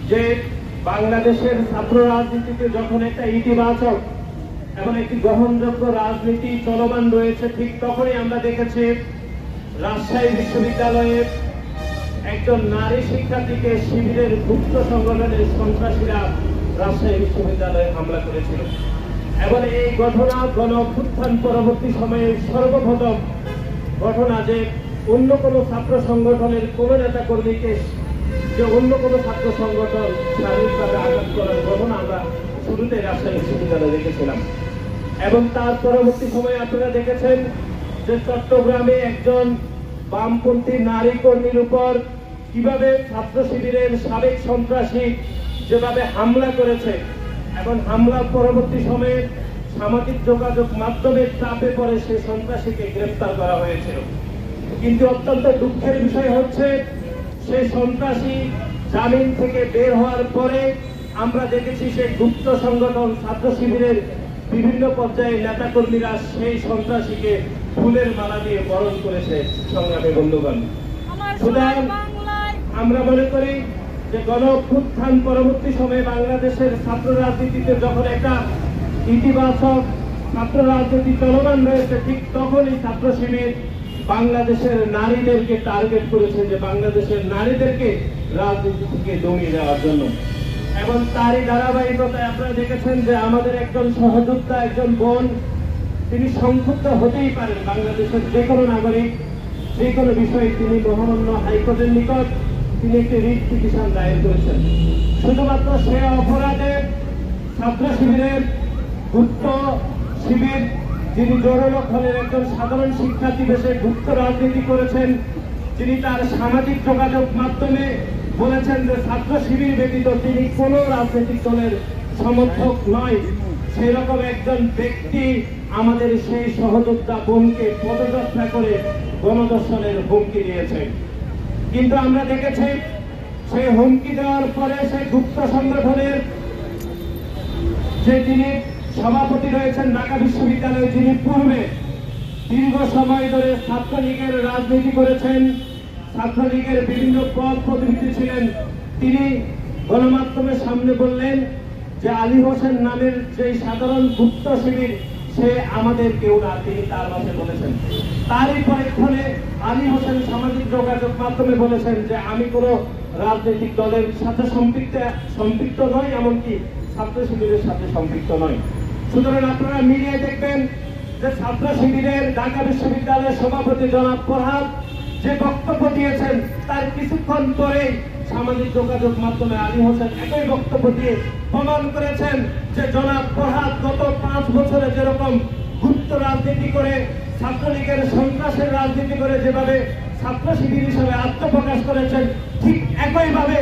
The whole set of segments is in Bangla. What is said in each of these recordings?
যে বাংলাদেশের ছাত্র রাজনীতিতে যখন একটা ইতিবাচক এবং একটি গ্রহণযোগ্য রাজনীতি চলমান রয়েছে, ঠিক তখনই আমরা দেখেছি রাজশাহী বিশ্ববিদ্যালয়ে একজন নারী শিক্ষার্থীকে শিবিরের গুপ্ত সংগঠনের সন্ত্রাসীরা রাজশাহী বিশ্ববিদ্যালয়ে হামলা করেছিল। এবং এই ঘটনা গণ-অভ্যুত্থান পরবর্তী সময়ে সর্বপ্রথম ঘটনা যে অন্য কোনো ছাত্র সংগঠনের কোনো নেতা কর্মীকে যে অন্য কোনো ছাত্র সংগঠন শারীরিকভাবে আঘাত করার ঘটনা আমরা শুরুতে রাজশাহী বিশ্ববিদ্যালয়ে দেখেছিলাম। এবং তার পরবর্তী সময়ে আপনারা দেখেছেন যে চট্টগ্রামে একজন বামপন্থী নারী কর্মীর উপর কিভাবে ছাত্র শিবিরের সাবেক সন্ত্রাসী যেভাবে হামলা করেছে এবং হামলার পরবর্তী সময়ে সামাজিক যোগাযোগ মাধ্যমের চাপে পড়ে সেই সন্ত্রাসীকে গ্রেফতার করা হয়েছিল। কিন্তু অত্যন্ত দুঃখের বিষয় হচ্ছে সেই সন্ত্রাসী জামিন থেকে বের হওয়ার পরে আমরা দেখেছি সেই গুপ্ত সংগঠন ছাত্র শিবিরের বিভিন্ন পর্যায়ে নেতাকর্মীরা সেই সন্ত্রাসীকে ফুলের মালা দিয়ে বরণ করেছে। সংগ্রামী বন্ধুগণ, সুতরাং আমরা মনে করি যে গণ-অভ্যুত্থান পরবর্তী সময়ে বাংলাদেশের ছাত্র রাজনীতিতে যখন একটা ইতিবাচক ছাত্র রাজনীতি চলমান রয়েছে, ঠিক তখনই ছাত্র শিবির বাংলাদেশের নারীদেরকে টার্গেট করেছে যে বাংলাদেশের নারীদেরকে রাজনীতি থেকে দমিয়ে দেওয়ার জন্য। এবং তারই ধারাবাহিকতায় আপনারা দেখেছেন যে আমাদের একজন সহযোদ্ধা, একজন বোন, তিনি সংক্ষুব্ধ হতেই পারেন। বাংলাদেশের যে কোনো নাগরিক যে কোনো বিষয়ে তিনি মহামান্য হাইকোর্টের নিকট তিনি একটি রিট পিটিশন দায়ের করেছেন। শুধুমাত্র সে অপরাধে ছাত্র শিবিরের গুপ্ত শিবির যিনি জোরলক্ষণের একজন সাধারণ শিক্ষার্থী দেশে গুপ্ত রাজনীতি করেছেন, যিনি তার সামাজিক যোগাযোগ মাধ্যমে বলেছেন যে ছাত্র শিবির ব্যতীত তিনি কোনো রাজনৈতিক দলের সমর্থক নয়, সেই রকম একজন ব্যক্তি আমাদের সেই সহযোদ্ধা বোনকে পদযাত্রা করে গণধর্ষণের হুমকি দিয়েছে। কিন্তু আমরা দেখেছি সেই হুমকি দেওয়ার পরে সেই গুপ্ত সংগঠনের যে যিনি সভাপতি রয়েছেন ঢাকা বিশ্ববিদ্যালয়ে, যিনি পূর্বে দীর্ঘ সময় ধরে ছাত্রলীগের রাজনীতি করেছেন, ছাত্রলীগের বিভিন্ন পদ পদবীতে ছিলেন, তিনি গণমাধ্যমের সামনে বললেন যে আলী হোসেন নামের যে সাধারণ গুপ্ত শিবির সে আমাদের কেউ না, তিনি তার ভাষায় বলেছেন। তারই পরীক্ষণে আলী হোসেন সামাজিক যোগাযোগ মাধ্যমে বলেছেন যে আমি কোনো রাজনৈতিক দলের সাথে সম্পৃক্ত নয়, এমনকি ছাত্র শিবিরের সাথে সম্পৃক্ত নয়। সুতরাং আপনারা মিলিয়ে দেখবেন যে ছাত্র শিবিরের ঢাকা বিশ্ববিদ্যালয়ের সভাপতি জনাব ফরহাদ যে বক্তব্য দিয়েছেন তার কিছুক্ষণ পরে সামাজিক যোগাযোগ মাধ্যমে আলী হোসেন একই বক্তব্য দিয়ে প্রমাণ করেছেন যে জনাব ফরহাদ গত 5 বছরে যেরকম গুপ্ত রাজনীতি করে ছাত্রলীগের সন্ত্রাসের রাজনীতি করে যেভাবে ছাত্র শিবির হিসেবে আত্মপ্রকাশ করেছেন, ঠিক একইভাবে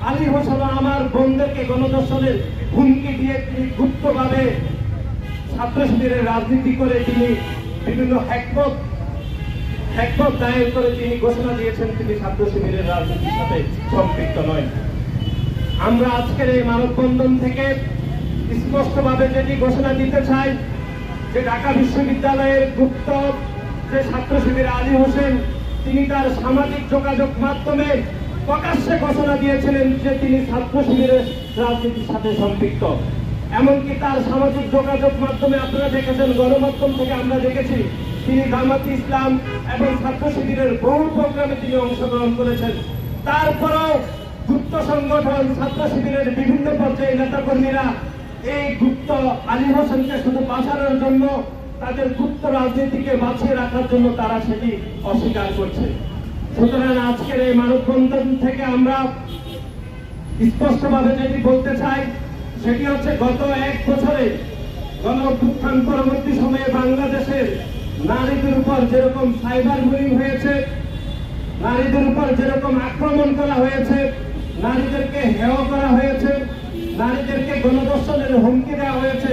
আলী হোসেন আমার বোনদেরকে গণধর্ষণের হুমকি দিয়ে তিনি গুপ্তভাবে ছাত্র শিবিরের রাজনীতি করে তিনি বিভিন্ন হ্যাকমত দায়ের করে তিনি ঘোষণা দিয়েছেন তিনি ছাত্র শিবিরের রাজনীতির সাথে সম্পৃক্ত নয়। আমরা আজকের এই মানববন্ধন থেকে স্পষ্টভাবে যেটি ঘোষণা দিতে চাই যে ঢাকা বিশ্ববিদ্যালয়ের গুপ্ত যে ছাত্র শিবির আলী হোসেন তিনি তার সামাজিক যোগাযোগ মাধ্যমে প্রকাশ্যে ঘোষণা দিয়েছিলেন যে তিনি ছাত্র শিবিরের রাজনীতির সাথে সম্পৃক্ত। এমনকি তার সামাজিক যোগাযোগ মাধ্যমে আপনারা দেখেছেন, গণমাধ্যম থেকে আমরা দেখেছি তিনি জামাত ইসলাম এবং ছাত্র শিবিরের বহু প্রোগ্রামে তিনি অংশগ্রহণ করেছেন। তারপরেও গুপ্ত সংগঠন ছাত্র শিবিরের বিভিন্ন পর্যায়ে নেতাকর্মীরা এই গুপ্ত আলী হোসেনকে শুধু বাঁচানোর জন্য, তাদের গুপ্ত রাজনীতিকে বাঁচিয়ে রাখার জন্য তারা সেটি অস্বীকার করছে। সুতরাং আজকের এই মানববন্ধন থেকে আমরা স্পষ্টভাবে যেটি বলতে চাই সেটি হচ্ছে গত 1 বছরে গণ-অভ্যুত্থান পরবর্তী সময়ে বাংলাদেশের নারীদের উপর যেরকম সাইবার বুলিং হয়েছে, নারীদের উপর যেরকম আক্রমণ করা হয়েছে, নারীদেরকে হেয় করা হয়েছে, নারীদেরকে গণধর্ষণের হুমকি দেওয়া হয়েছে,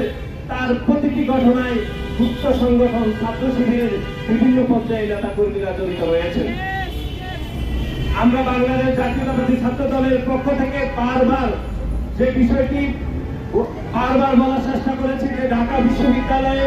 তার প্রতিটি ঘটনায় গুপ্ত সংগঠন ছাত্র শিবিরের বিভিন্ন পর্যায়ে নেতা কর্মীরা জড়িত রয়েছে। আমরা বাংলাদেশ জাতীয়তাবাদী ছাত্র দলের পক্ষ থেকে বারবার যে বিষয়টি বলার চেষ্টা করেছি যে ঢাকা বিশ্ববিদ্যালয়ে